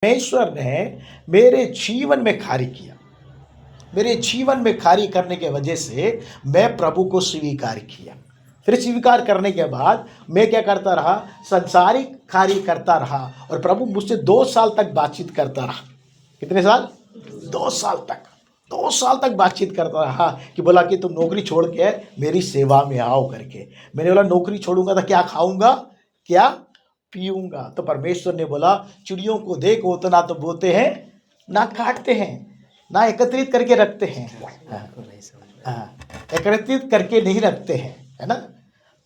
परमेश्वर ने मेरे जीवन में कार्य किया। मेरे जीवन में कार्य करने के वजह से मैं प्रभु को स्वीकार किया। फिर स्वीकार करने के बाद मैं क्या करता रहा, संसारिक कार्य करता रहा और प्रभु मुझसे 2 साल तक बातचीत करता रहा। कितने साल? 2 साल तक। 2 साल तक बातचीत करता रहा कि बोला कि तुम नौकरी छोड़ के मेरी सेवा में आओ करके। मैंने बोला नौकरी छोड़ूंगा तो क्या खाऊंगा, क्या पीऊंगा? तो परमेश्वर ने बोला चिड़ियों को देख, वो तो ना तो बोते हैं ना काटते हैं ना एकत्रित करके रखते हैं। एकत्रित करके नहीं रखते हैं, है ना।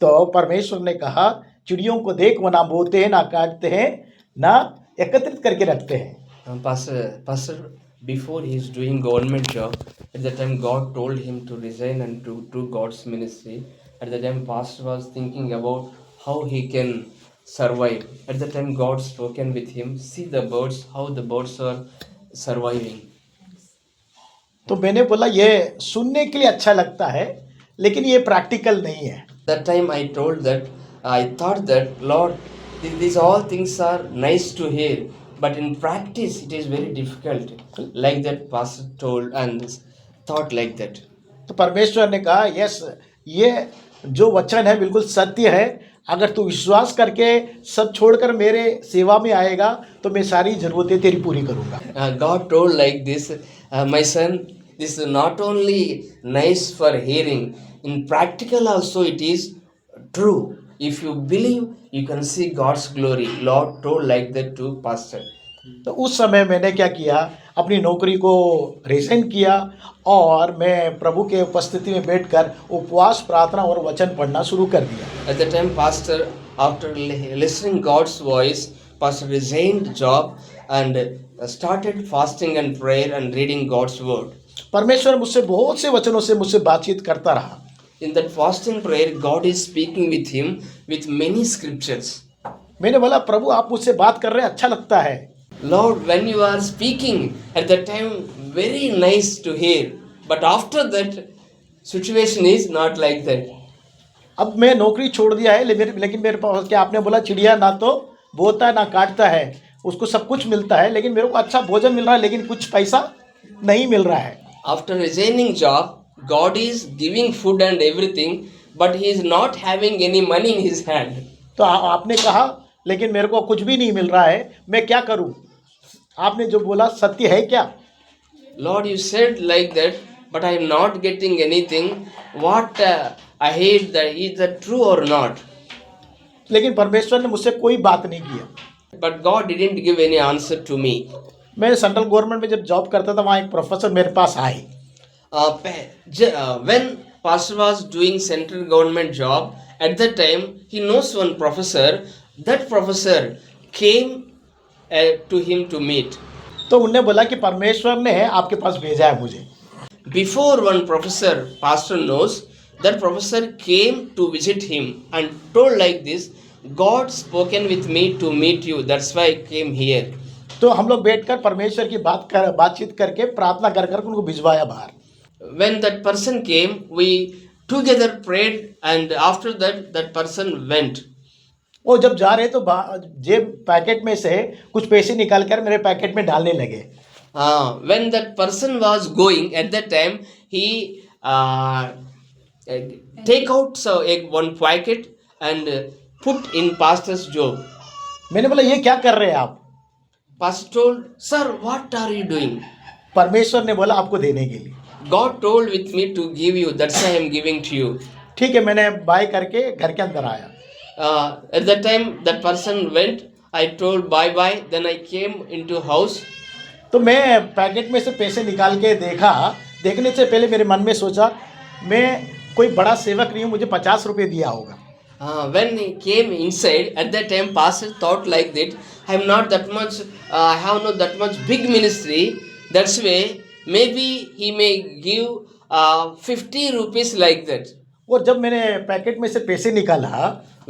तो परमेश्वर ने कहा चिड़ियों को देख, वो ना बोते हैं ना काटते हैं ना एकत्रित करके रखते हैं। Pastor, before he is doing government job, at the time God told him to resign and to do God's ministry. At the time, Pastor was thinking about how he can survive. At the time, God spoken with him. See the birds, how the birds are surviving. तो मैंने बोला ये सुनने के लिए अच्छा लगता है लेकिन ये प्रैक्टिकल नहीं है। That time I told that I thought that Lord, these all things are nice to hear, but in practice it is very difficult. Like that pastor told and thought like that. तो परमेश्वर ने कहा yes, ये जो वचन है बिल्कुल सत्य है। अगर तू विश्वास करके सब छोड़कर मेरे सेवा में आएगा तो मैं सारी जरूरतें तेरी पूरी करूंगा। God told like this, my son, this is not only nice for hearing, in practical also it is true. If you believe, you can see God's glory. Lord told like that to pastor. तो उस समय मैंने क्या किया, अपनी नौकरी को resign किया और मैं प्रभु के उपस्थिति में बैठकर उपवास, प्रार्थना और वचन पढ़ना शुरू कर दिया। At the time, pastor, after listening God's voice, pastor resigned job and started fasting and prayer and reading God's word. परमेश्वर मुझसे बहुत से वचनों से मुझसे बातचीत करता रहा। In that fasting prayer, God is speaking with him with many scriptures. मैंने बोला प्रभु आप मुझसे बात कर रहे हैं, अच्छा लगता है। Lord, when you are speaking at that time, very nice to hear, but after that situation is not like that. अब मैं नौकरी छोड़ दिया है लेकिन मेरे पास क्या, आपने बोला चिड़िया ना तो बोता है ना काटता है, उसको सब कुछ मिलता है लेकिन मेरे को अच्छा भोजन मिल रहा है लेकिन कुछ पैसा नहीं मिल रहा है। After resigning job, God is giving food and everything, but he is not having any money in his hand. तो आपने कहा लेकिन मेरे को कुछ भी नहीं मिल रहा है, मैं क्या करूं? आपने जो बोला सत्य है क्या? Lord, you said like that, but I am not getting anything. What I hate, that is that true or not? लेकिन परमेश्वर ने मुझसे कोई बात नहीं किया। But God didn't give any answer to me. मैं सेंट्रल गवर्नमेंट में जब जॉब करता था वहाँ एक प्रोफेसर मेरे पास आए। When pastor was doing central government job, at that time he knows one professor. That professor came to him to meet. तो उनने बोला कि परमेश्वर ने आपके पास भेजा है मुझे। Before one professor, pastor knows, that professor came to visit him and told like this, God spoken with me to meet you. That's why I came here. तो हम लोग बैठकर परमेश्वर की बातचीत करके प्रार्थना कर कर उनको भिजवाया बाहर। When that person came, we together prayed, and after that, that person went. वो जब जा रहे तो जेब पैकेट में से कुछ पैसे निकाल कर मेरे पैकेट में डालने लगे। When that person was going, at that time he take out one packet and put in pastor's job. मैंने बोला ये क्या कर रहे हैं आप? Pastor told, sir, what are you doing? परमेश्वर ने बोला आपको देने के लिए। God told with me to give you, that's why I am giving to you. ठीक है, मैंने बाय करके घर के अंदर आया। At that time that person went, I told bye bye, then I came into house. तो मैं पैकेट में से पैसे निकाल के देखने से पहले मेरे मन में सोचा मैं कोई बड़ा सेवक नहीं हूँ, मुझे 50 रुपये दिया होगा। When he came inside, at that time pastor thought like that, I am not that much, I have not that much big ministry, that's way maybe he may give 50 rupees like that. और जब मैंने packet में से पैसे निकाला,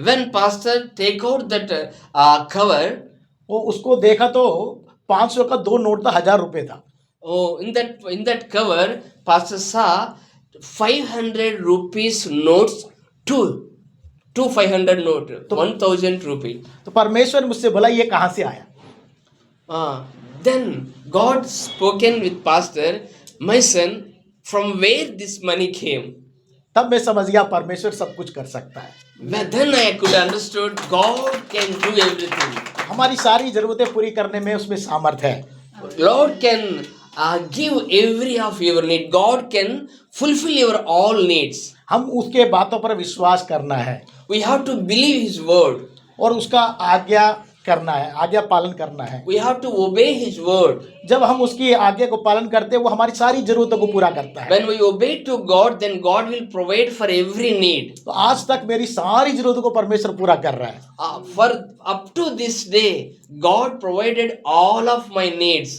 when pastor take out that cover, वो उसको देखा तो 500 का 2 नोट था, 1000 रुपये था। Oh, in that cover, pastor saw 500 rupees notes, two 500 note, 1000 rupee. तो परमेश्वर मुझसे बोला ये कहाँ से आया? Then God spoken with pastor, my son, from where this money came. तब मैं समझ गया परमेश्वर सब कुछ कर सकता है, But then I could understood God can do everything. हमारी सारी जरूरतें पूरी करने में उसमें सामर्थ्य है. Lord can give every of your need. God can fulfill your all needs. हम उसके बातों पर विश्वास करना है We have to believe His word. और उसका आज्ञा करना है, आज्ञा पालन करना है. We have to obey His word. जब हम उसकी आज्ञा को पालन करते हैं वो हमारी सारी जरूरतों को पूरा करता है. When we obey to God, then God will provide for every need. तो आज तक मेरी सारी जरूरतों को परमेश्वर पूरा कर रहा है. For up to this day, God provided all of my needs.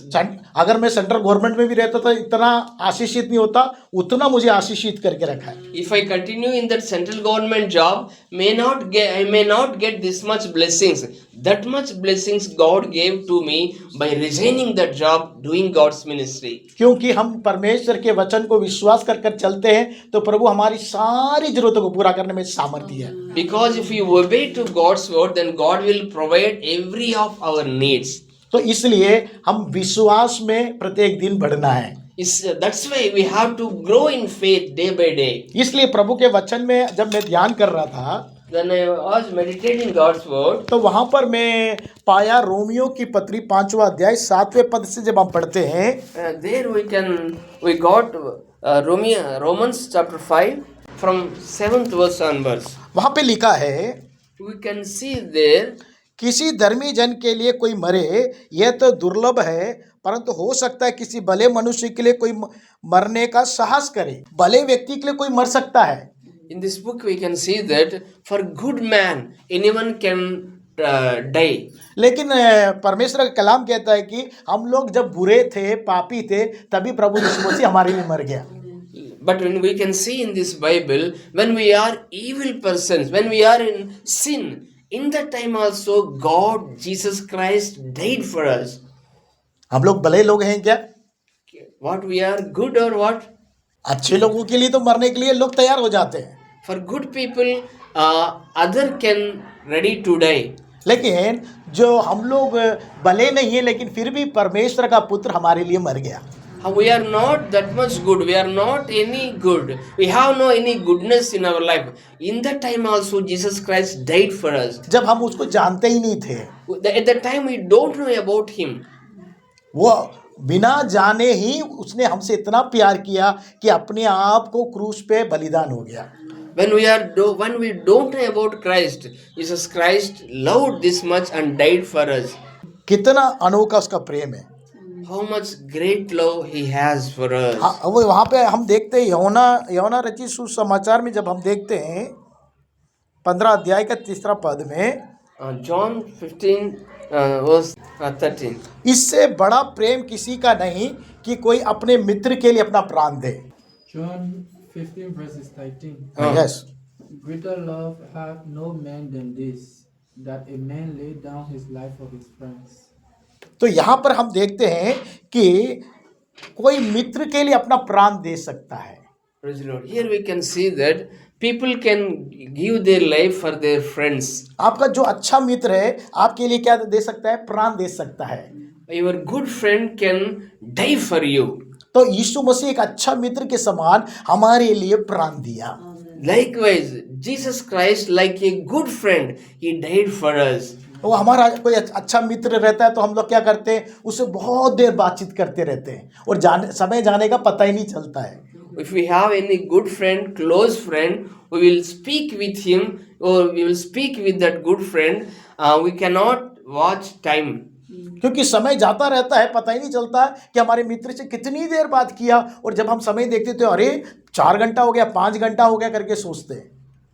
अगर मैं सेंट्रल गवर्नमेंट में भी रहता तो इतना आशीषित नहीं होता, उतना मुझे आशीषित करके रखा है. If I continue in that central government job, I may not get this much blessings. That much blessings God gave to me by resigning that job, doing God's ministry. क्योंकि हम परमेश्वर के वचन को विश्वास कर कर चलते हैं तो प्रभु हमारी सारी जरूरतों को पूरा करने में सामर्थ्य है. Because if we obey to God's word, then God will provide every of our needs. तो इसलिए हम विश्वास में प्रत्येक दिन बढ़ना है. That's why we have to grow in faith day by day. इसलिए प्रभु के वचन में जब मैं ध्यान कर रहा था, When I was meditating God's word, तो वहां पर मैं पाया रोमियो की पत्री 5वां अध्याय 7वें पद से जब हम पढ़ते हैं, there we got Romans chapter 5 from 7th verse onwards. वहां पे लिखा है, We can see there, किसी धर्मी जन के लिए कोई मरे यह तो दुर्लभ है, परंतु हो सकता है किसी भले मनुष्य के लिए कोई मरने का साहस करे. भले व्यक्ति के लिए कोई मर सकता है. in this book we can see that for good man anyone can die. लेकिन परमेश्वर का कलाम कहता है कि हम लोग जब बुरे थे, पापी थे, तभी प्रभु यीशु मसीह हमारे लिए मर गया. But when we can see in this Bible, when we are evil persons, when we are in sin, in that time also God, Jesus Christ died for us. हम लोग भले लोग हैं क्या? What we are good or what? अच्छे लोगों के लिए तो मरने के लिए लोग तैयार हो जाते हैं. For good people, other can ready to die. लेकिन जो हम लोग भले नहीं है लेकिन फिर भी परमेश्वर का पुत्र हमारे लिए मर गया. We are not that much good. We are not any good. We have no any goodness in our life. In that time also Jesus Christ died for us. जब हम उसको जानते ही नहीं थे, At that time we don't know about Him. वो बिना जाने ही उसने हमसे इतना प्यार किया कि अपने आप को क्रूस पे बलिदान हो गया. When we don't know about Christ, Jesus Christ loved this much and died for us. कितना अनोखा उसका प्रेम है. How much great love He has for us. हाँ, वो वहाँ पे हम देखते हैं यहोना रचित सुसमाचार में जब हम देखते हैं 15 अध्याय का 3 पद में, John 15 verse 13. इससे बड़ा प्रेम किसी का नहीं कि कोई अपने मित्र के लिए अपना प्राण दे. John 15 verses 13. Yes. Greater love hath no man than this, that a man lay down his life for his friends. तो यहाँ पर हम देखते हैं कि कोई मित्र के लिए अपना प्राण दे सकता है. Praise the Lord. Here we can see that people can give their life for their friends. आपका जो अच्छा मित्र है आपके लिए क्या दे सकता है? प्राण दे सकता है. Your good friend can die for you. तो यीशु मसीह एक अच्छा मित्र के समान हमारे लिए प्राण दिया. Likewise, Jesus Christ, like a good friend, He died for us. वो हमारा कोई अच्छा मित्र रहता है तो हम लोग क्या करते हैं? उससे बहुत देर बातचीत करते रहते हैं और समय जाने का पता ही नहीं चलता है. If we have any good friend, close friend, we will speak with him or we will speak with that good friend. We cannot watch time. क्योंकि समय जाता रहता है, पता ही नहीं चलता कि हमारे मित्र से कितनी देर बात किया, और जब हम समय देखते तो अरे 4 घंटा हो गया, 5 घंटा हो गया करके सोचते हैं.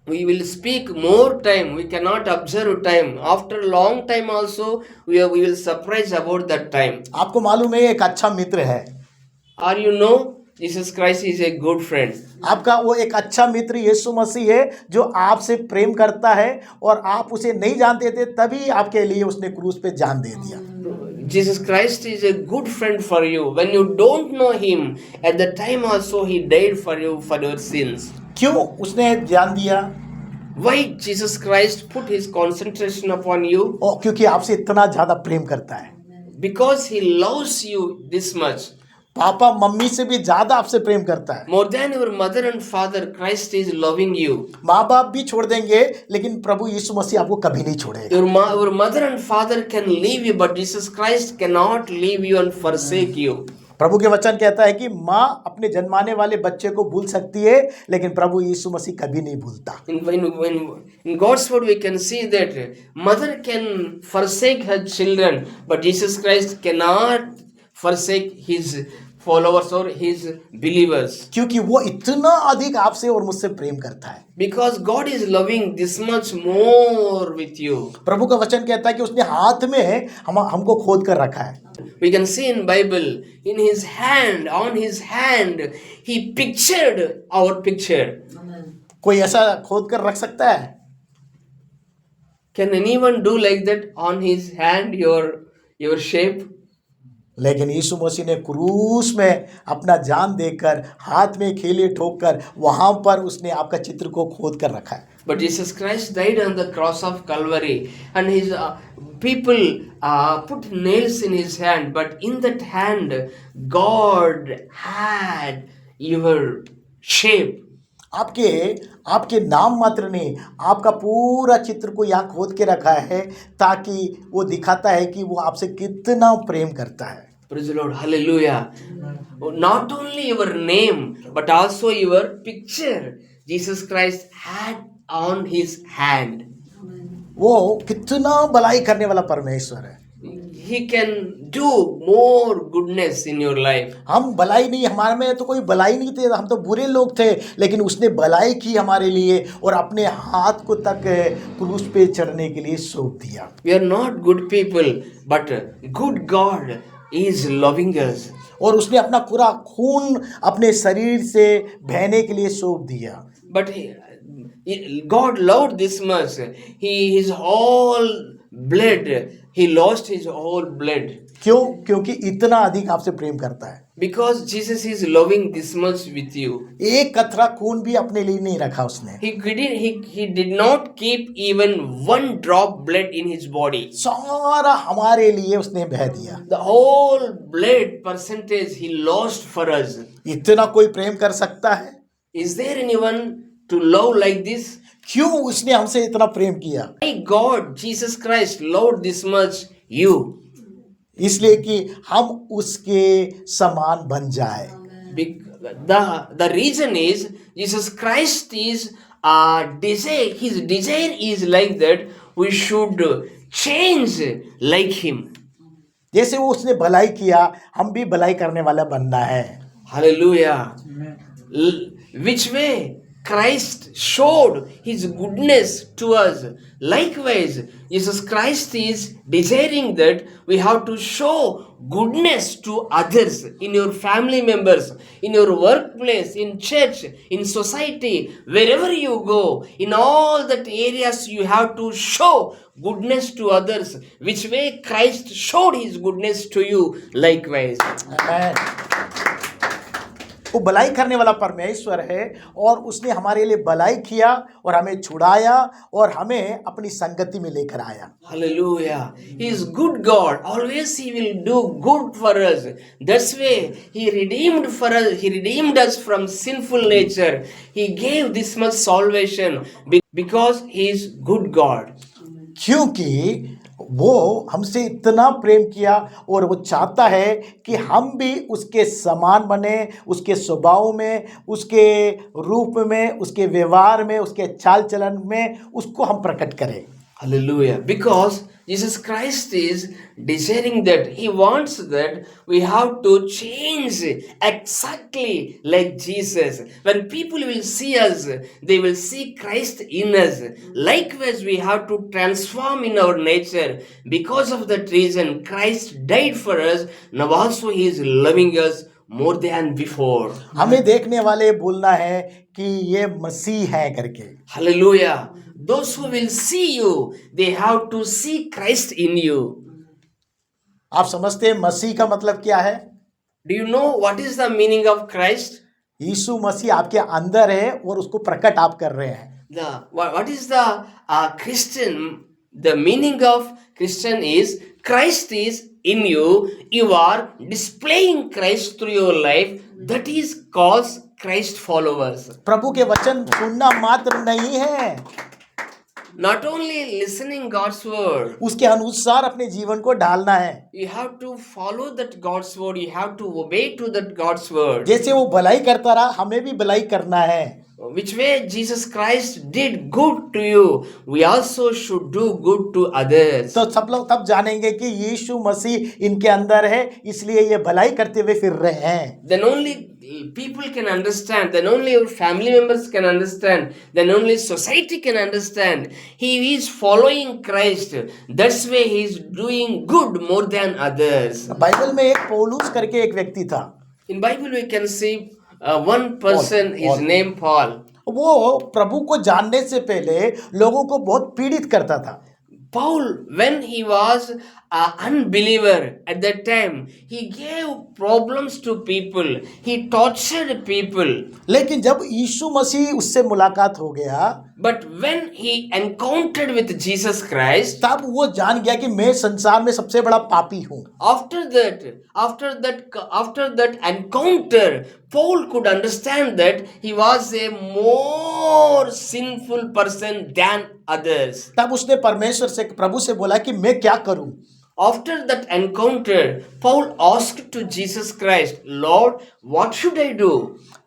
We will speak more time. We cannot observe time. After long time also, we will surprise about that time. आपको मालूम है एक अच्छा मित्र है. Or you know, Jesus Christ is a good friend. आपका वो एक अच्छा मित्र यीशु मसीह है जो आपसे प्रेम करता है और आप उसे नहीं जानते थे तभी आपके लिए उसने क्रूस पे जान दे दिया. Jesus Christ is a good friend for you. When you don't know Him, at the time also He died for you for your sins. क्यों उसने जान दिया? Why Jesus Christ put His concentration upon you? क्योंकि आपसे इतना ज्यादा प्रेम करता है. because he loves you this much. Papa mummy से भी ज्यादा आपसे प्रेम करता है। More than your mother and father, Christ is loving you. माँ बाप भी छोड़ देंगे लेकिन प्रभु यीशु मसीह आपको कभी नहीं छोड़ेगा। Your mother and father can leave you, but Jesus Christ cannot leave you and forsake you. प्रभु के वचन कहता है कि माँ अपने जन्माने वाले बच्चे को भूल सकती है लेकिन प्रभु यीशु मसीह कभी नहीं भूलता। In God's word we can see that mother can forsake her children, but Jesus Christ cannot forsake his followers or his believers. क्योंकि वो इतना अधिक आपसे और मुझसे प्रेम करता है। Because God is loving this much more with you. प्रभु का वचन कहता है कि उसने हाथ में हमको खोद कर रखा है। We can see in Bible, in his hand, on his hand, he pictured our picture. कोई ऐसा खोद कर रख सकता है? Can anyone do like that on his hand, your shape? लेकिन यीशु मसीह ने क्रूस में अपना जान देकर हाथ में खेले ठोक कर वहां पर उसने आपका चित्र को खोद कर रखा है। But Jesus Christ died on the cross of Calvary, and his people put nails in his hand, but in that hand God had your shape. आपके नाम मात्र ने आपका पूरा चित्र को यहाँ खोद के रखा है ताकि वो दिखाता है कि वो आपसे कितना प्रेम करता है। Praise the Lord, hallelujah. Not only your name, but also your picture Jesus Christ had on his hand. वो कितना भलाई करने वाला परमेश्वर है। He can do more goodness in your life. हम भलाई नहीं, हमारे में तो कोई भलाई नहीं थे, हम तो बुरे लोग थे, लेकिन उसने भलाई की हमारे लिए और अपने हाथ को तक क्रूस पे चढ़ने के लिए सौंप दिया। We are not good people, but good God is loving us. और उसने अपना पूरा खून अपने शरीर से बहने के लिए सौंप दिया। But God loved this much. His whole blood, he lost his whole blood. क्यों? क्योंकि इतना अधिक आपसे प्रेम करता है। Because Jesus is loving this much with you. एक कतरा खून भी अपने लिए नहीं रखा उसने। He did not keep even one drop blood in his body. सारा हमारे लिए उसने बह दिया। The whole blood percentage he lost for us. इतना कोई प्रेम कर सकता है? Is there anyone to love like this? क्यों उसने हमसे इतना प्रेम किया? Why God, Jesus Christ, loved this much you? इसलिए कि हम उसके समान बन जाए। The reason is Jesus Christ is desire. His desire is like that we should change like him. जैसे वो उसने भलाई किया, हम भी भलाई करने वाला बनना है। Hallelujah. Which way? Christ showed his goodness to us. Likewise, Jesus Christ is desiring that we have to show goodness to others, in your family members, in your workplace, in church, in society, wherever you go, in all that areas you have to show goodness to others. Which way Christ showed his goodness to you, likewise. Amen. वो भलाई करने वाला परमेश्वर है और उसने हमारे लिए भलाई किया और हमें छुड़ाया और हमें अपनी संगति में लेकर आया। Hallelujah. He is good God. Always he will do good for us. That's why he redeemed for us. He redeemed us from sinful nature. He gave this much salvation because he is good God. क्योंकि वो हमसे इतना प्रेम किया और वो चाहता है कि हम भी उसके समान बने, उसके स्वभाव में, उसके रूप में, उसके व्यवहार में, उसके चाल चलन में उसको हम प्रकट करें। Hallelujah. Because Jesus Christ is desiring that. He wants that we have to change exactly like Jesus. When people will see us, they will see Christ in us. Likewise, we have to transform in our nature. Because of that reason, Christ died for us. Now also He is loving us more than before. हमें देखने वाले बोलना है कि ये मसीह है करके। Hallelujah. Those who will see you, they have to see Christ in you. आप समझते हैं मसीह का मतलब क्या है? Do you know what is the meaning of Christ? यीशु मसीह आपके अंदर है और उसको प्रकट आप कर रहे हैं। What is the Christian? The meaning of Christian is Christ is in you, you are displaying Christ through your life. That is calls Christ followers. प्रभु के वचन सुनना मात्र नहीं है, Not only listening God's word, उसके अनुसार अपने जीवन को ढालना है। you have to follow that God's word. You have to obey to that God's word. जैसे वो भलाई करता रहा, हमें भी भलाई करना है। Which way Jesus Christ did good to you, we also should do good to others. तो सब लोग तब जानेंगे कि यीशु मसीह इनके अंदर है, इसलिए ये भलाई करते हुए फिर रहे हैं। Then only people can understand, then only your family members can understand, then only society can understand. He is following Christ. That's why he is doing good more than others. Bible में एक पौलुस करके एक व्यक्ति था, In Bible we can see one person, his name Paul. वो प्रभु को जानने से पहले लोगों को बहुत पीड़ित करता था। Paul, when he was an unbeliever at that time, he gave problems to people. He tortured people. लेकिन जब यीशु मसीह उससे मुलाकात हो गया, But when he encountered with Jesus Christ, तब वो जान गया कि मैं संसार में सबसे बड़ा पापी हूँ। after that encounter, Paul could understand that he was a more sinful person than others. तब उसने परमेश्वर से, प्रभु से बोला कि मैं क्या करूं। After that encounter, Paul asked to Jesus Christ, Lord, what should I do?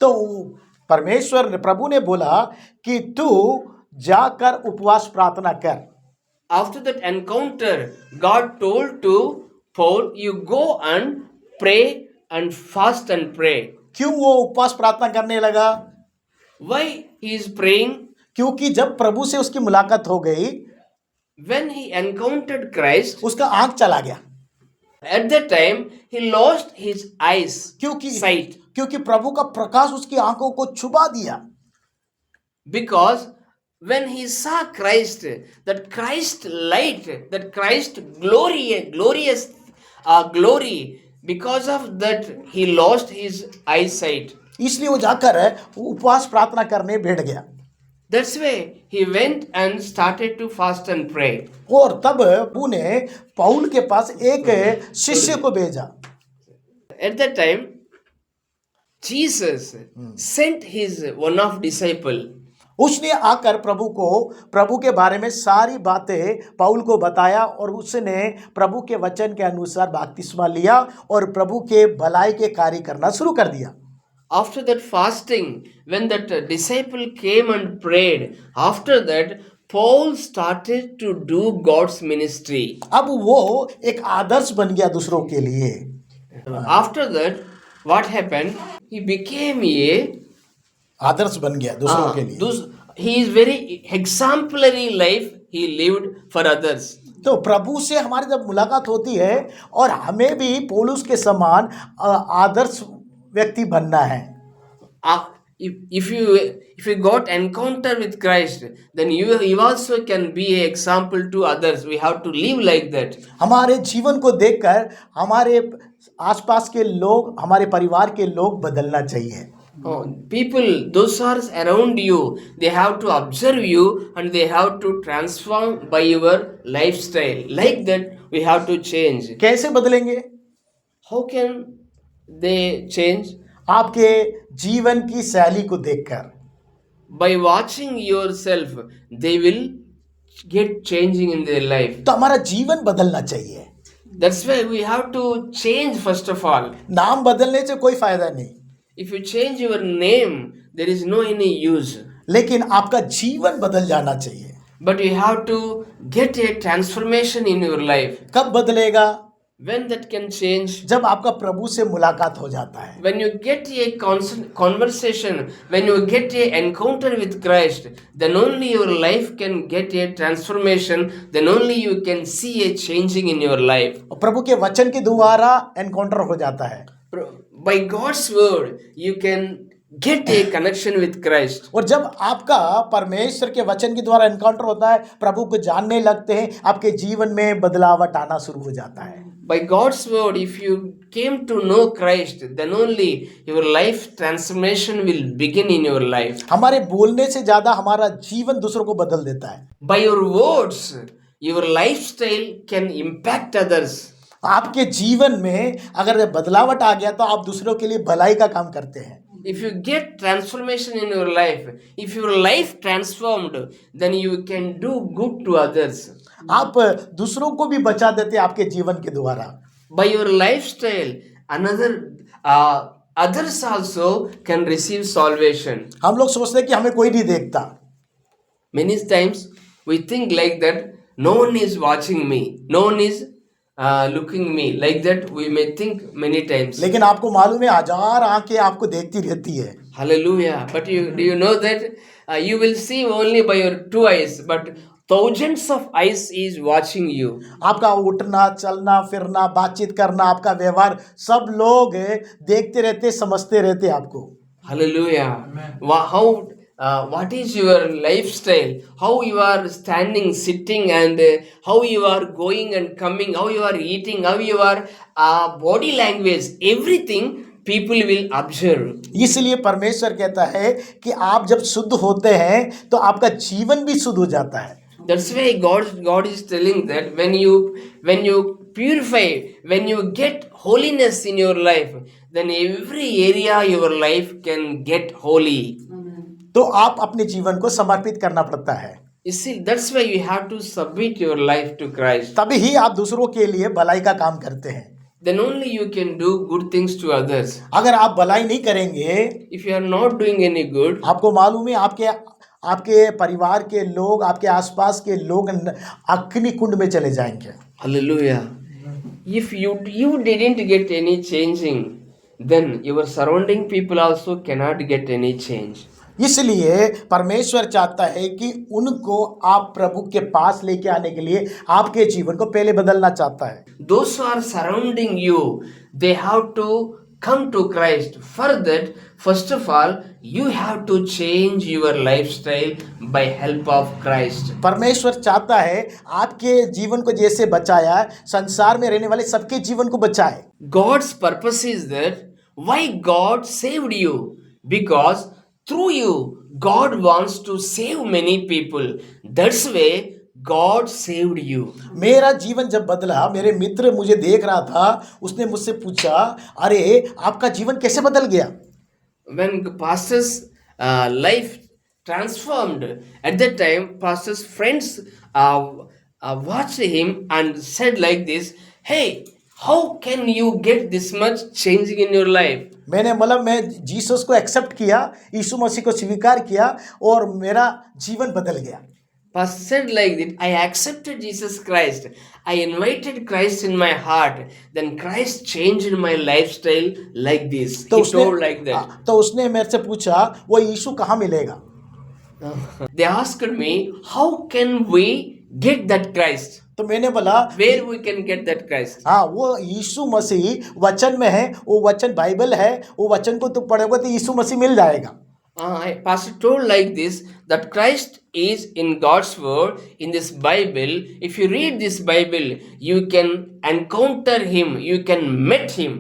तो परमेश्वर प्रभु ने बोला कि तू जाकर उपवास प्रार्थना कर। After that encounter, God told to Paul, you go and pray and fast and pray. क्यों वो उपवास प्रार्थना करने लगा? Why he is praying? क्योंकि जब प्रभु से उसकी मुलाकात हो गई, When he encountered Christ, उसका आंख चला गया। at that time, he lost his eyes, sight. क्योंकि प्रभु का प्रकाश उसकी आंखों को छुपा दिया। Because when he saw Christ, that Christ light, that Christ glorious glory, because of that he lost his eyesight. इसलिए वो जाकर उपवास प्रार्थना करने बैठ गया। That's why he went and started to fast and pray. और तब प्रभु ने पौल के पास एक शिष्य को भेजा। At that time, Jesus sent his one of disciple. उसने आकर प्रभु के बारे में सारी बातें पौल को बताया और उसने प्रभु के वचन के अनुसार बपतिस्मा लिया और प्रभु के भलाई के कार्य करना शुरू कर दिया। After that fasting, when that disciple came and prayed, after that Paul started to do God's ministry. अब वो एक आदर्श बन गया दूसरों के लिए। After that, what happened? He became a आदर्श बन गया दूसरों के लिए। he is very exemplary life he lived for others. तो प्रभु से हमारी जब मुलाकात होती है और हमें भी पौलुस के समान आदर्श व्यक्ति बनना है। If you got encounter with Christ, then you also can be an example to others. We have to live like that. हमारे जीवन को देखकर हमारे आसपास के लोग, हमारे परिवार के लोग बदलना चाहिए। People, those are around you, they have to observe you and they have to transform by your lifestyle. Like that, we have to change. कैसे बदलेंगे? How can they change? आपके जीवन की शैली को देखकर। By watching yourself, they will get changing in their life. तो हमारा जीवन बदलना चाहिए। That's why we have to change first of all. नाम बदलने से कोई फायदा नहीं, If you change your name, there is no any use. लेकिन आपका जीवन बदल जाना चाहिए। But you have to get a transformation in your life. कब बदलेगा? When that can change? जब आपका प्रभु से मुलाकात हो जाता है। When you get a conversation, when you get a encounter with Christ, then only your life can get a transformation, then only you can see a changing in your life. और प्रभु के वचन के द्वारा एनकाउंटर हो जाता है। By God's word, you can get a connection with Christ. और जब आपका परमेश्वर के वचन के द्वारा एनकाउंटर होता है, प्रभु को जानने लगते हैं, आपके जीवन में बदलावट आना शुरू हो जाता है। By God's word, if you came to know Christ, then only your life transformation will begin in your life. हमारे बोलने से ज्यादा हमारा जीवन दूसरों को बदल देता है। By your words, your lifestyle can impact others. आपके जीवन में अगर बदलावट आ गया तो आप दूसरों के लिए भलाई का काम करते हैं। If you get transformation in your life, if your life transformed, then you can do good to others. आप दूसरों को भी बचा देते हैं आपके जीवन के द्वारा। By your lifestyle, others also can receive salvation. हम लोग सोचते हैं कि हमें कोई नहीं देखता। Many times we think like that, no one is watching me, no one is looking me. Like that we may think many times. लेकिन आपको मालूम है हजार आंखें आपको देखती रहती है। Hallelujah. But do you know that you will see only by your two eyes, but thousands of eyes is watching you. आपका उठना चलना फिरना बातचीत करना आपका व्यवहार सब लोग देखते रहते समझते रहते आपको। Hallelujah. What is your lifestyle? How you are standing, sitting, and how you are going and coming, how you are eating, how you are body language, everything people will observe. इसलिए परमेश्वर कहता है कि आप जब शुद्ध होते हैं तो आपका जीवन भी शुद्ध हो जाता है। That's why God is telling that when you purify, when you get holiness in your life, then every area your life can get holy. तो आप अपने जीवन को समर्पित करना पड़ता है। You see, that's why you have to submit your life to Christ. तभी ही आप दूसरों के लिए भलाई का काम करते हैं। Then only you can do good things to others. अगर आप भलाई नहीं करेंगे, If you are not doing any good, आपको मालूम है आपके परिवार के लोग आपके आसपास के लोग अग्नि कुंड में चले जाएंगे। hallelujah. If you didn't get any changing, then your surrounding people also cannot get any change. इसलिए परमेश्वर चाहता है कि उनको आप प्रभु के पास लेके आने के लिए आपके जीवन को पहले बदलना चाहता है। Those who are surrounding you, they have to come to Christ. For that, first of all, you have to change your lifestyle by help of Christ. परमेश्वर चाहता है आपके जीवन को जैसे बचाया संसार में रहने वाले सबके जीवन को बचाए। God's purpose is that why God saved you? Because through you, God wants to save many people. That's why God saved you. मेरा जीवन जब बदला, मेरे मित्र मुझे देख रहा था, उसने मुझसे पूछा, अरे आपका जीवन कैसे बदल गया? When pastor's life transformed, at that time, pastor's friends watched him and said like this, hey, how can you get this much changing in your life? मैं जीसस को एक्सेप्ट किया, यीशु मसीह को स्वीकार किया और मेरा जीवन बदल गया। Pastor said like that, I accepted Jesus Christ. I invited Christ in my heart. Then Christ changed my lifestyle like this. He told like that. तो उसने मेरे से पूछा, वो यीशु कहाँ मिलेगा? They asked me, how can we get that Christ? तो मैंने बोला, Where we can get that Christ? हाँ, वो यीशु मसीह वचन में है, वो वचन बाइबल है, वो वचन को तू पढ़ेगा तो यीशु मसीह मिल जाएगा। Pastor told like this, that Christ is in God's word, in this Bible. If you read this Bible, you can encounter him, you can meet him.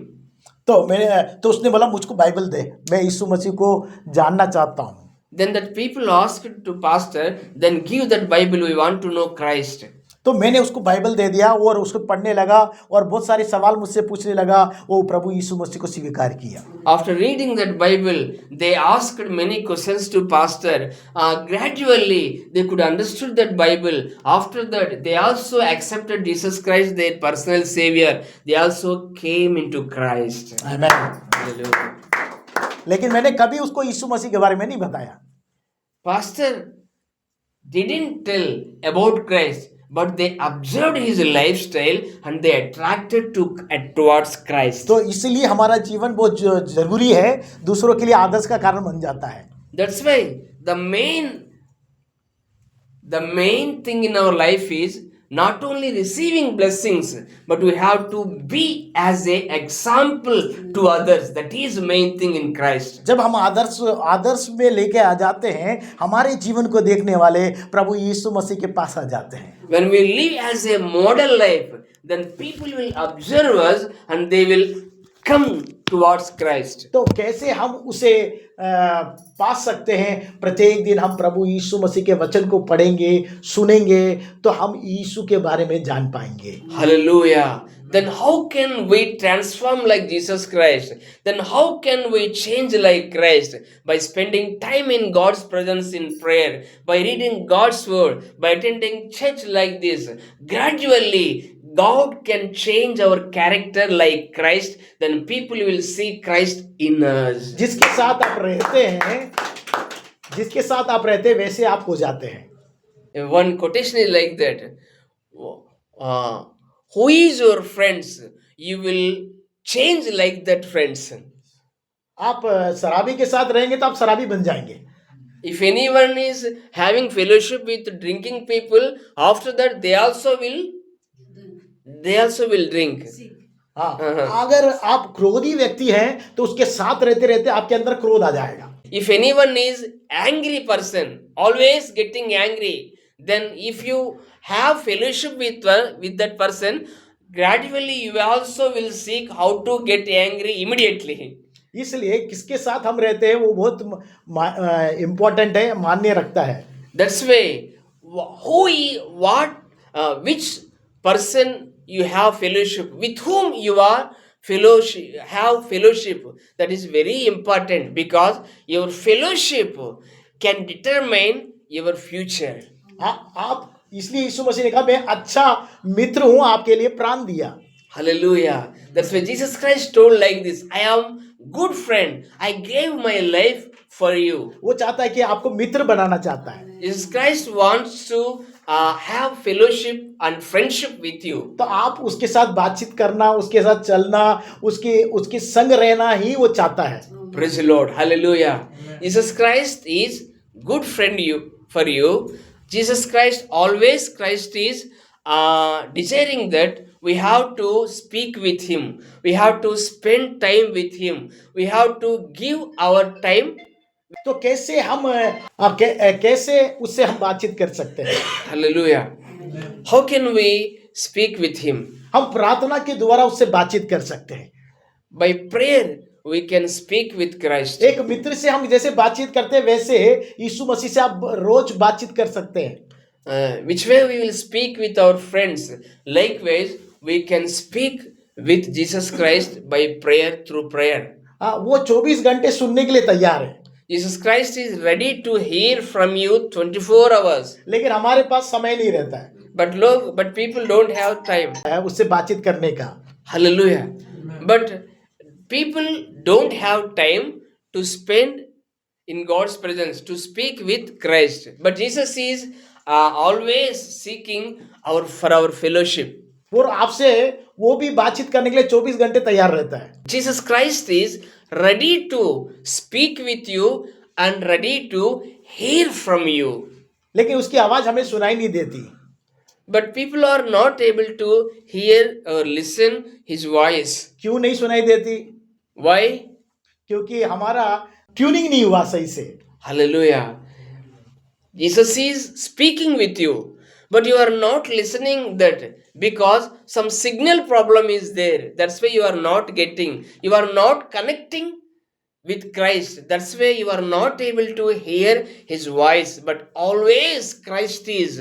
तो उसने बोला मुझको बाइबल दे, मैं यीशु मसीह को जानना चाहता हूँ। Then that people asked to pastor, then give that Bible, we want to know Christ. तो मैंने उसको बाइबल दे दिया और उसको पढ़ने लगा और बहुत सारे सवाल मुझसे पूछने लगा, वो प्रभु यीशु मसीह को स्वीकार किया। After reading that Bible, they asked many questions to pastor. Gradually, they could understood that Bible. After that, they also accepted Jesus Christ, their personal Savior. They also came into Christ. आमीन। Hallelujah. लेकिन मैंने कभी उसको यीशु मसीह के बारे में नहीं बताया। Pastor didn't tell about Christ, but they observed his lifestyle and they attracted towards Christ. तो इसलिए हमारा जीवन बहुत जरूरी है, दूसरों के लिए आदर्श का कारण बन जाता है। That's why the main thing in our life is not only receiving blessings, but we have to be as a example to others. That is the main thing in Christ. जब हम आदर्श में लेके आ जाते हैं, हमारे जीवन को देखने वाले प्रभु यीशु मसीह के पास आ जाते हैं। When we live as a model life, then people will observe us and they will come towards Christ. तो कैसे हम उसे पा सकते हैं? प्रत्येक दिन हम प्रभु यीशु मसीह के वचन को पढ़ेंगे, सुनेंगे, तो हम यीशु के बारे में जान पाएंगे। Hallelujah. Then how can we transform like Jesus Christ? Then how can we change like Christ? By spending time in God's presence in prayer, by reading God's word, by attending church like this. Gradually, God can change our character like Christ. Then people will see Christ in us. जिसके साथ आप रहते हैं, जिसके साथ आप रहते हैं वैसे आप हो जाते हैं। One quotation is like that. Who is your friends? You will change like that friends. आप शराबी के साथ रहेंगे तो आप शराबी बन जाएंगे। If anyone is having fellowship with drinking people, after that they also will drink. हाँ, अगर आप क्रोधी व्यक्ति हैं तो उसके साथ रहते रहते आपके अंदर क्रोध आ जाएगा। If anyone is angry person, always getting angry, then if you have fellowship with that person, gradually you also will seek how to get angry immediately. इसलिए किसके साथ हम रहते हैं वो बहुत इम्पोर्टेंट है, मान्य रखता है। That's why which person you have fellowship, with whom you are have fellowship, that is very important, because your fellowship can determine your future. आप इसलिए यीशु मसीह ने कहा मैं अच्छा मित्र हूं, आपके लिए प्राण दिया। Hallelujah. That's why Jesus Christ told like this, I am good friend, I gave my life for you. वो चाहता है कि आपको मित्र बनाना चाहता है। Jesus Christ wants to have fellowship and friendship with you. तो आप उसके साथ बातचीत करना, उसके साथ चलना, उसके संग रहना ही वो चाहता है। Praise the Lord. Hallelujah. Jesus Christ is good friend for you. Jesus Christ is desiring that we have to speak with him. We have to spend time with him. We have to give our time. तो कैसे हम कैसे उससे हम बातचीत कर सकते हैं? Hallelujah. How can we speak with him? हम प्रार्थना के द्वारा उससे बातचीत कर सकते हैं। By prayer we can speak with Christ. एक मित्र से हम जैसे बातचीत करते हैं वैसे यीशु मसीह से आप रोज बातचीत कर सकते हैं। Which way we will speak with our friends? Likewise, we can speak with Jesus Christ by prayer, through prayer. वो 24 घंटे सुनने के लिए तैयार है। Jesus Christ is ready to hear from you 24 hours. लेकिन हमारे पास समय नहीं रहता है But people don't have time. उससे बातचीत करने का। Hallelujah. But people don't have time to spend in God's presence, to speak with Christ. But Jesus is always seeking for our fellowship. और आपसे वो भी बातचीत करने के लिए 24 घंटे तैयार रहता है। Jesus Christ is ready to speak with you and ready to hear from you. लेकिन उसकी आवाज हमें सुनाई नहीं देती। But people are not able to hear or listen his voice. क्यों नहीं सुनाई देती? Why? क्योंकि हमारा ट्यूनिंग नहीं हुआ सही से। Hallelujah. Jesus is speaking with you, but you are not listening that because some signal problem is there. That's why you are not getting, you are not connecting with Christ. That's why you are not able to hear his voice. But always Christ is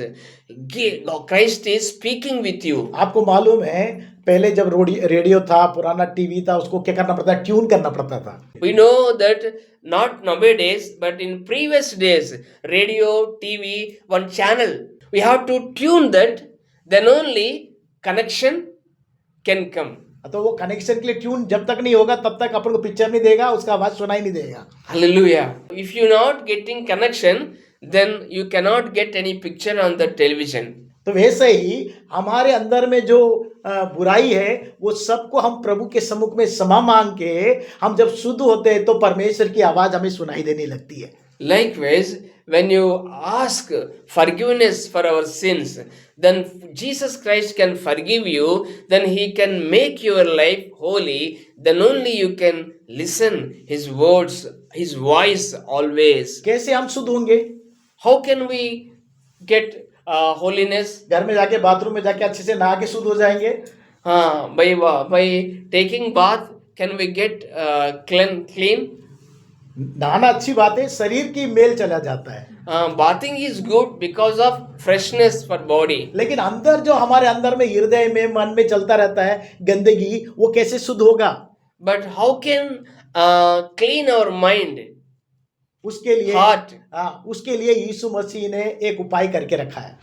speaking with you. आपको मालूम है पहले जब radio था, पुराना TV था, उसको क्या करना पड़ता, ट्यून करना पड़ता था। We know that not nowadays, but in previous days, radio, TV, one channel, we have to tune that, then only connection can come. तो वो कनेक्शन के लिए ट्यून जब तक नहीं होगा तब तक अपन को पिक्चर नहीं देगा, उसका आवाज सुनाई नहीं देगा। Hallelujah. If you're not getting connection, then you cannot get any picture on the television. तो वैसे ही हमारे अंदर में जो बुराई है वो सबको हम प्रभु के सम्मुख में क्षमा मांग के हम जब शुद्ध होते हैं तो परमेश्वर की आवाज हमें सुनाई देने लगती है। Likewise, when you ask forgiveness for our sins, then Jesus Christ can forgive you, then he can make your life holy, then only you can listen his words, his voice always. कैसे हम शुद्ध होंगे? How can we get holiness? घर में जाके bathroom में जाके अच्छे से नहा के शुद्ध हो जाएंगे? By taking bath can we get clean? नहाना अच्छी बात है, शरीर की मेल चला जाता है, Bathing is good because of freshness for body. लेकिन अंदर जो हमारे अंदर में हृदय में मन में चलता रहता है गंदगी, वो कैसे शुद्ध होगा? But how can clean our mind, उसके लिए heart? उसके लिए यीशु मसीह ने एक उपाय करके रखा है।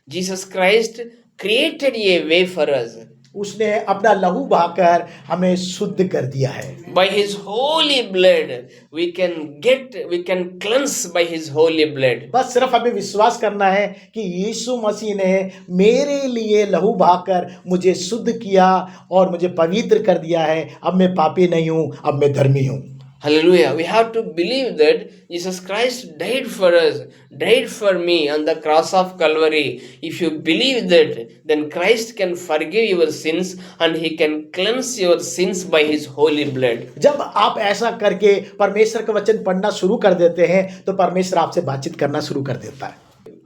Jesus Christ created a way for us. उसने अपना लहू बहाकर हमें शुद्ध कर दिया है। By His holy blood, we can cleanse by His holy blood. बस सिर्फ हमें विश्वास करना है कि यीशु मसीह ने मेरे लिए लहू बहाकर मुझे शुद्ध किया और मुझे पवित्र कर दिया है। अब मैं पापी नहीं हूँ, अब मैं धर्मी हूँ। Hallelujah. We have to believe that Jesus Christ died for us, died for me on the cross of Calvary. If you believe that, then Christ can forgive your sins and He can cleanse your sins by His holy blood. जब आप ऐसा करके परमेश्वर का वचन पढ़ना शुरू कर देते हैं तो परमेश्वर आपसे बातचीत करना शुरू कर देता है।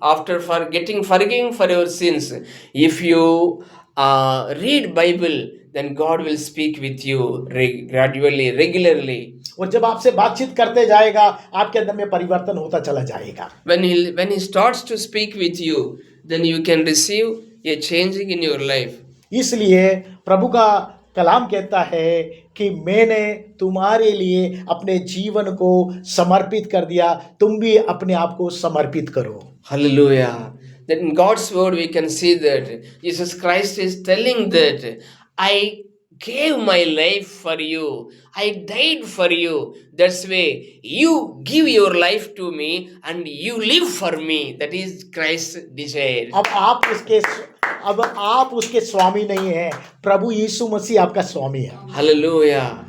After getting forgiven for your sins, if you read Bible, then God will speak with you gradually, regularly. और जब आपसे बातचीत करते जाएगा आपके अंदर में परिवर्तन होता चला जाएगा। When he starts to speak with you, then you can receive a changing in your life. इसलिए प्रभु का कलाम कहता है कि मैंने तुम्हारे लिए अपने जीवन को समर्पित कर दिया, तुम भी अपने आप को समर्पित करो। Hallelujah. Then in God's word we can see that Jesus Christ is telling that I gave my life for you. I died for you. That's why you give your life to me and you live for me. That is Christ's desire. अब आप उसके स्वामी नहीं हैं, प्रभु यीशु मसीह आपका स्वामी है। Hallelujah.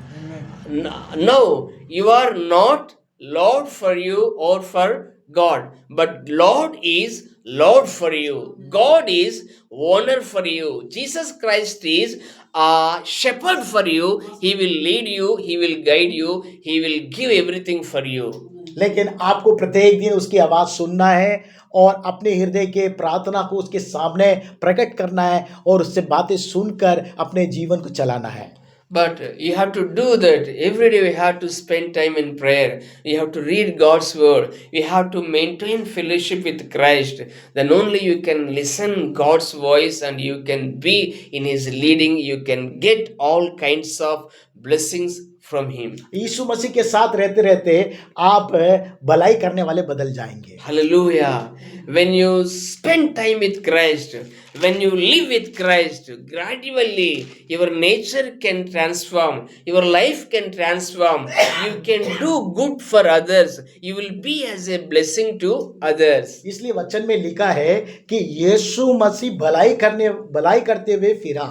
No, you are not Lord for you or for God, but Lord is Lord for you. God is owner for you. Jesus Christ is a shepherd for you. He will lead you, He will guide you, He will give everything for you. लेकिन आपको प्रत्येक दिन उसकी आवाज़ सुनना है और अपने हृदय के प्रार्थना को उसके सामने प्रकट करना है और उससे बातें सुनकर अपने जीवन को चलाना है। But you have to do that. Every day we have to spend time in prayer. You have to read God's word. You have to maintain fellowship with Christ. Then only you can listen God's voice and you can be in His leading. You can get all kinds of blessings from Him. यीशु मसीह के साथ रहते रहते आप भलाई करने वाले बदल जाएंगे। Hallelujah. When you spend time with Christ, when you live with Christ, gradually your nature can transform, your life can transform, you can do good for others, you will be as a blessing to others. इसलिए वचन में लिखा है कि यीशु मसीह भलाई करते हुए फिरा।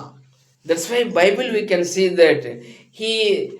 That's why Bible we can see that he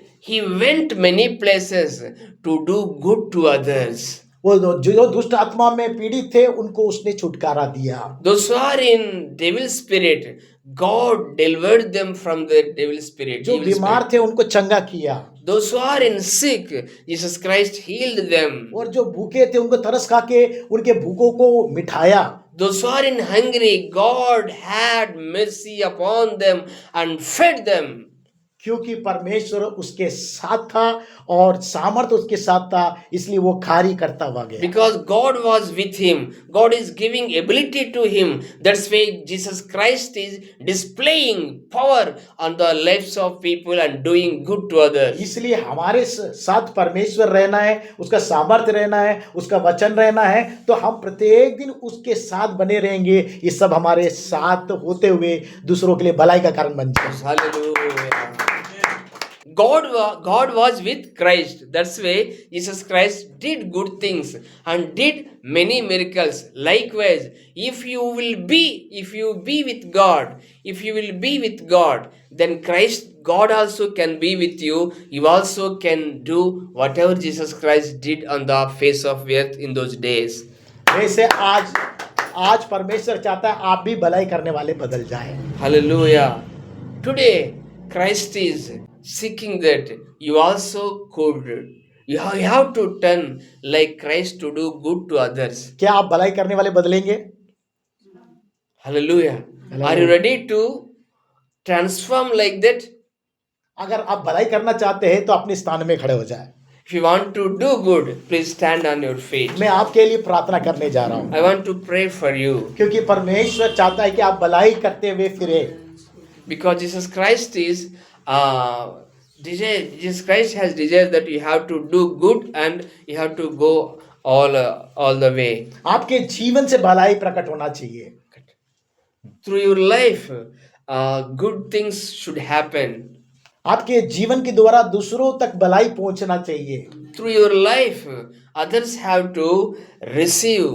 went many places to do good to others. वो जो दुष्ट आत्मा में पीड़ित थे उनको उसने छुटकारा दिया। Those who are in devil spirit, God delivered them from the devil spirit. जो बीमार थे उनको चंगा किया। Those who are in sick, Jesus Christ healed them. और जो भूखे थे उनको तरस खा के उनके भूखों को मिठाया। Those who are in hungry, God had mercy upon them and fed them. क्योंकि परमेश्वर उसके साथ था और सामर्थ उसके साथ था, इसलिए वो खारी करता हुआ गया। Because God was with him, God is giving ability to him. That's why Jesus Christ is displaying power on the lives of people and doing good to others. इसलिए हमारे साथ परमेश्वर रहना है, उसका सामर्थ्य रहना है, उसका वचन रहना है, तो हम प्रत्येक दिन उसके साथ बने रहेंगे। ये सब हमारे साथ होते हुए दूसरों के लिए भलाई का कारण बन जाए। Hallelujah. God was with Christ. That's why Jesus Christ did good things and did many miracles. Likewise, if you be with God, then God also can be with you. You also can do whatever Jesus Christ did on the face of earth in those days. वैसे आज परमेश्वर चाहता है आप भी भलाई करने वाले बदल जाएं। Hallelujah. Today, Christ is seeking that you also could. You have to turn like Christ to do good to others. क्या आप भलाई करने वाले बदलेंगे? Hallelujah. Are you ready to transform like that? अगर आप भलाई करना चाहते हैं तो अपने स्थान में खड़े हो जाए। If you want to do good, please stand on your feet. मैं आपके लिए प्रार्थना करने जा रहा हूँ, I want to pray for you क्योंकि परमेश्वर चाहता है कि आप भलाई करते हुए फिरे। because Jesus Christ is Jesus Christ has desired that you have to do good and you have to go all the way. आपके जीवन से भलाई प्रकट होना चाहिए। Through your life, good things should happen. आपके जीवन के द्वारा दूसरों तक भलाई पहुंचना चाहिए। Through your life, others have to receive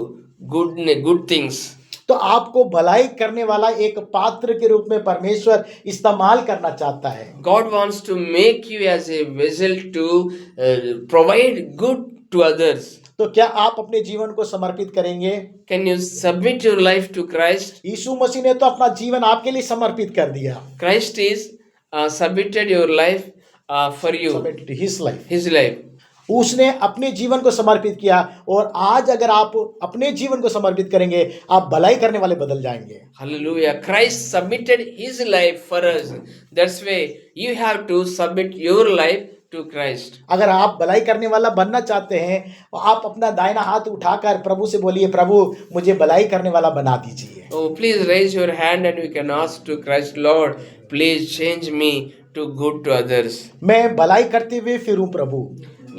good things. तो आपको भलाई करने वाला एक पात्र के रूप में परमेश्वर इस्तेमाल करना चाहता है। God wants to make you as a vessel to provide good to others. तो क्या आप अपने जीवन को समर्पित करेंगे? Can you submit your life to Christ? यीशु मसीह ने तो अपना जीवन आपके लिए समर्पित कर दिया। Christ is submitted your life for you, His life. His life. उसने अपने जीवन को समर्पित किया, और आज अगर आप अपने जीवन को समर्पित करेंगे, आप भलाई करने वाले बदल जाएंगे। Hallelujah. Christ submitted His life for us. That's why you have to submit your life to Christ. अगर आप भलाई करने वाला बनना चाहते हैं, तो आप अपना दाहिना हाथ उठाकर प्रभु से बोलिए, प्रभु मुझे भलाई करने वाला बना दीजिए। Oh, please raise your hand and you can ask to Christ, Lord, please change me to good to others. मैं भलाई करते हुए फिरूं प्रभु।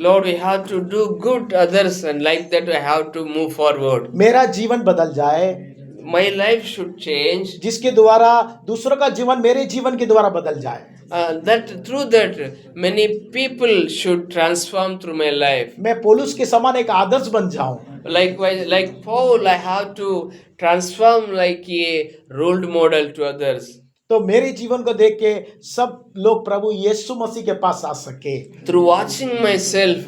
Lord, we have to do good to others and like that we have to move forward. मेरा जीवन बदल जाए, My life should change. जिसके द्वारा दूसरों का जीवन मेरे जीवन के द्वारा बदल जाए। That through that many people should transform through my life. मैं पौलुस के समान एक आदर्श बन जाऊं। Likewise, like Paul, I have to transform like a role model to others. तो मेरे जीवन को देख के सब लोग प्रभु यीशु मसीह के पास आ सके। Through watching myself,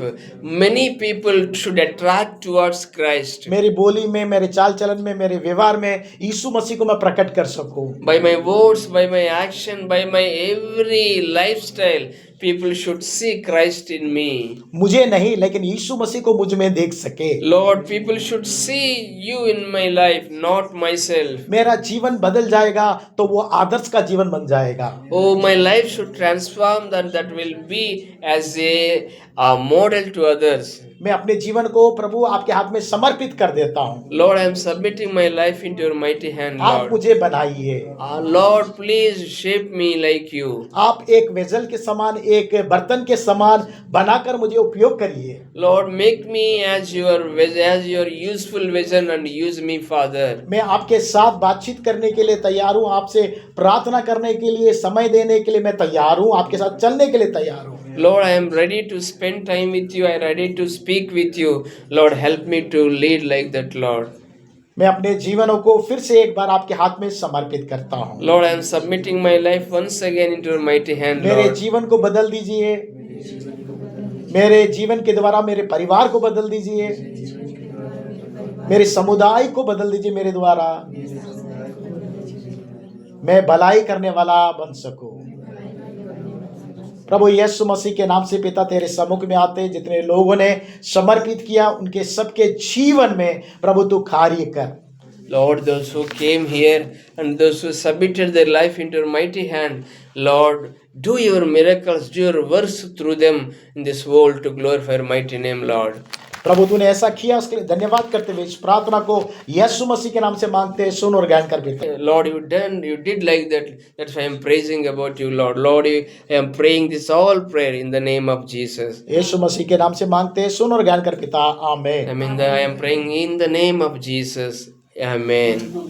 many people should attract towards Christ. मेरी बोली में, मेरे चाल चलन में, मेरे व्यवहार में यीशु मसीह को मैं प्रकट कर सकूं। By my words, by my action, by my every lifestyle, people should see Christ in me. मुझे नहीं, लेकिन यीशु मसीह को मुझ में देख सके। Lord, people should see you in my life, not myself. मेरा जीवन बदल जाएगा तो वो आदर्श का जीवन बन जाएगा। Oh, my life should transform that will be as a model to others. मैं अपने जीवन को प्रभु आपके हाथ में समर्पित कर देता हूँ। Lord, I am submitting my life into your mighty hand, आप Lord. मुझे बनाइए। Lord, please shape me like you. आप एक वेजल के समान, एक बर्तन के समान बनाकर मुझे उपयोग करिए। Lord, make me as your useful vision and use me, Father. मैं आपके साथ बातचीत करने के लिए तैयार हूँ, आपसे प्रार्थना करने के लिए, समय देने के लिए मैं तैयार हूँ, आपके साथ चलने के लिए तैयार हूँ। Lord, I am ready to spend time with you. I am ready to speak with you. Lord, help me to lead like that, Lord. मैं अपने जीवनों को फिर से एक बार आपके हाथ में समर्पित करता हूँ। Lord, I am submitting my life once again into your mighty hand, मेरे Lord. जीवन को बदल दीजिए, मेरे जीवन के द्वारा मेरे परिवार को बदल दीजिए, मेरे समुदाय को बदल दीजिए मेरे द्वारा। मैं भलाई करने वाला बन सकूं। प्रभु यीशु मसीह के नाम से पिता तेरे सम्मुख में आते, जितने लोगों ने समर्पित किया उनके सबके जीवन में प्रभु तू कार्य कर। Lord, those who came here and those who submitted their life into your mighty hand, Lord, do your miracles, do your works through them in this world to glorify your mighty name, Lord. प्रभु तूने ऐसा किया, उसके लिए धन्यवाद करते हुए इस प्रार्थना को यीशु मसीह के नाम से मांगते हैं, सुन और ज्ञान कर पिता। Lord, you did like that. That's why I am praising about you, Lord. Lord, I am praying this all prayer in the name of Jesus. यीशु मसीह के नाम से मांगते हैं, सुन और ज्ञान कर पिता। आमीन। I am praying in the name of Jesus. Amen.